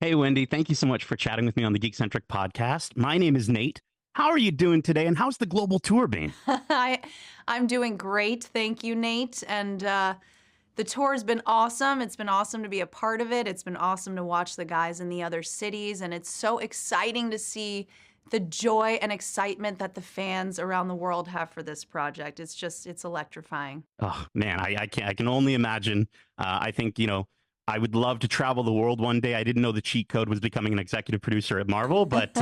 Hey, Wendy, thank you so much for chatting with me on the Geekcentric podcast. My name is Nate. How are you doing today, and how's the global tour been? I, I'm doing great. Thank you, Nate. And the tour has been awesome. It's been awesome to be a part of it. It's been awesome to watch the guys in the other cities. And it's so exciting to see the joy and excitement that the fans around the world have for this project. It's electrifying. Oh man, I can only imagine. I think I would love to travel the world one day. I didn't know the cheat code was becoming an executive producer at Marvel, but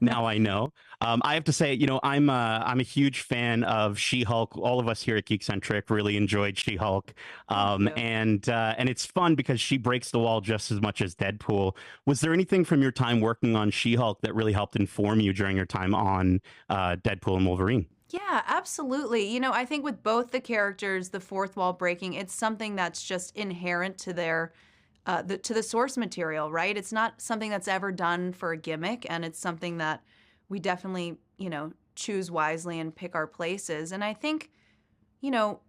now I know. I have to say, I'm a huge fan of She-Hulk. All of us here at Geekcentric really enjoyed She-Hulk, Thank you. and it's fun because she breaks the wall just as much as Deadpool. Was there anything from your time working on She-Hulk that really helped inform you during your time on Deadpool and Wolverine? Yeah, absolutely. I think with both the characters, the fourth wall breaking, it's something that's just inherent to to the source material, right? It's not something that's ever done for a gimmick, and it's something that we definitely, choose wisely and pick our places. And I think, you know,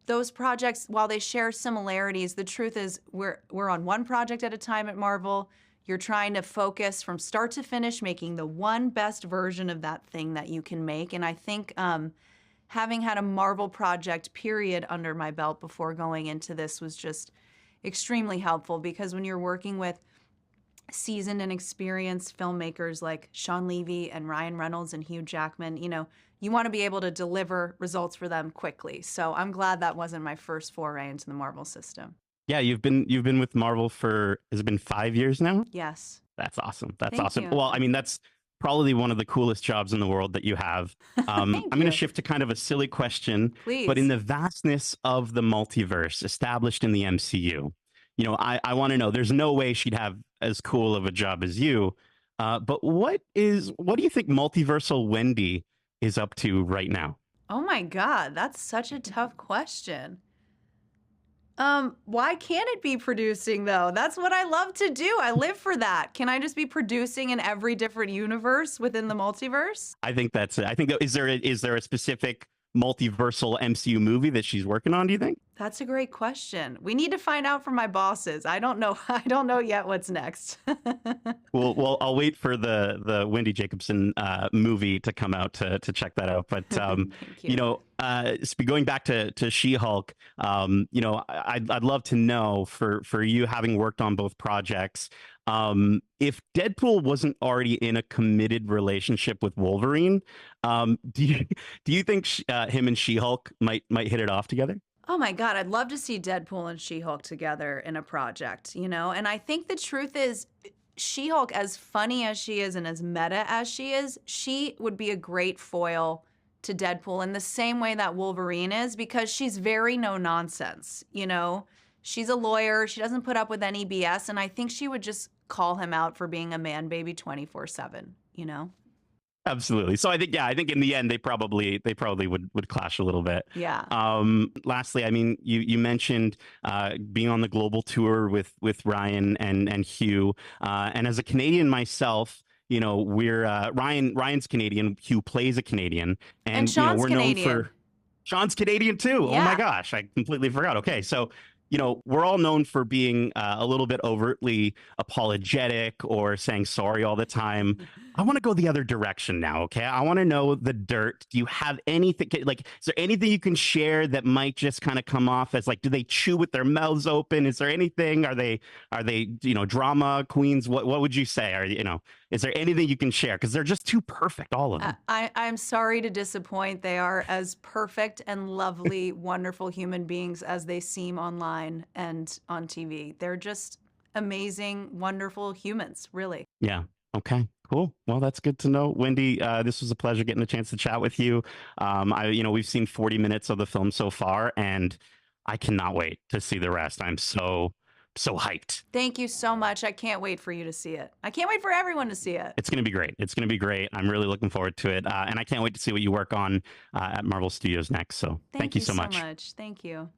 those projects, while they share similarities, the truth is we're on one project at a time at Marvel. You're trying to focus from start to finish, making the one best version of that thing that you can make. And I think having had a Marvel project period under my belt before going into this was just extremely helpful, because when you're working with seasoned and experienced filmmakers like Shawn Levy and Ryan Reynolds and Hugh Jackman, you want to be able to deliver results for them quickly. So I'm glad that wasn't my first foray into the Marvel system. Yeah, you've been with Marvel for, has it been 5 years now? Yes. That's awesome. That's Thank awesome. you. Well, I mean, that's probably one of the coolest jobs in the world that you have. Thank I'm going to you. shift to kind of a silly question, but in Please. the vastness of the multiverse established in the MCU, I want to know. There's no way she'd have as cool of a job as you. But what do you think multiversal Wendy is up to right now? Oh my God, that's such a tough question. Why can't it be producing though? That's what I love to do. I live for that. Can I just be producing in every different universe within the multiverse? I think that's it. I think is there a specific multiversal MCU movie that she's working on? Do you think? That's a great question. We need to find out from my bosses. I don't know. I don't know yet what's next. Well, I'll wait for the Wendy Jacobson movie to come out to check that out. But Thank you. going back to She-Hulk, I'd love to know for you having worked on both projects, if Deadpool wasn't already in a committed relationship with Wolverine, do you think him and She-Hulk might hit it off together? Oh my God, I'd love to see Deadpool and She-Hulk together in a project, And I think the truth is, She-Hulk, as funny as she is and as meta as she would be a great foil to Deadpool in the same way that Wolverine is, because she's very no nonsense. She's a lawyer, she doesn't put up with any BS, and I think she would just call him out for being a man baby 24/7. Absolutely. So I think in the end they probably would clash a little bit. Yeah. Lastly, I mean, you mentioned being on the global tour with Ryan and Hugh, and as a Canadian myself, we're Ryan's Canadian, Hugh plays a Canadian, And and Sean's we're known Canadian. for Sean's Canadian too. Oh my Yeah. gosh, I completely forgot. Okay, so we're all known for being a little bit overtly apologetic or saying sorry all the time. I want to go the other direction now. Okay, I want to know the dirt. Do you have anything like? Is there anything you can share that might just kind of come off as like? Do they chew with their mouths open? Is there anything? Are they drama queens? What would you say? Is there anything you can share? Because they're just too perfect, all of them. I'm sorry to disappoint. They are as perfect and lovely, wonderful human beings as they seem online and on TV. They're just amazing, wonderful humans, really. Yeah. Okay. Cool. Well, that's good to know, Wendy. This was a pleasure getting a chance to chat with you. We've seen 40 minutes of the film so far, and I cannot wait to see the rest. I'm so hyped. Thank you so much. I can't wait for you to see it. I can't wait for everyone to see it. It's going to be great. It's going to be great. I'm really looking forward to it, and I can't wait to see what you work on at Marvel Studios next. So, thank Thank you you so so much. much. Thank you.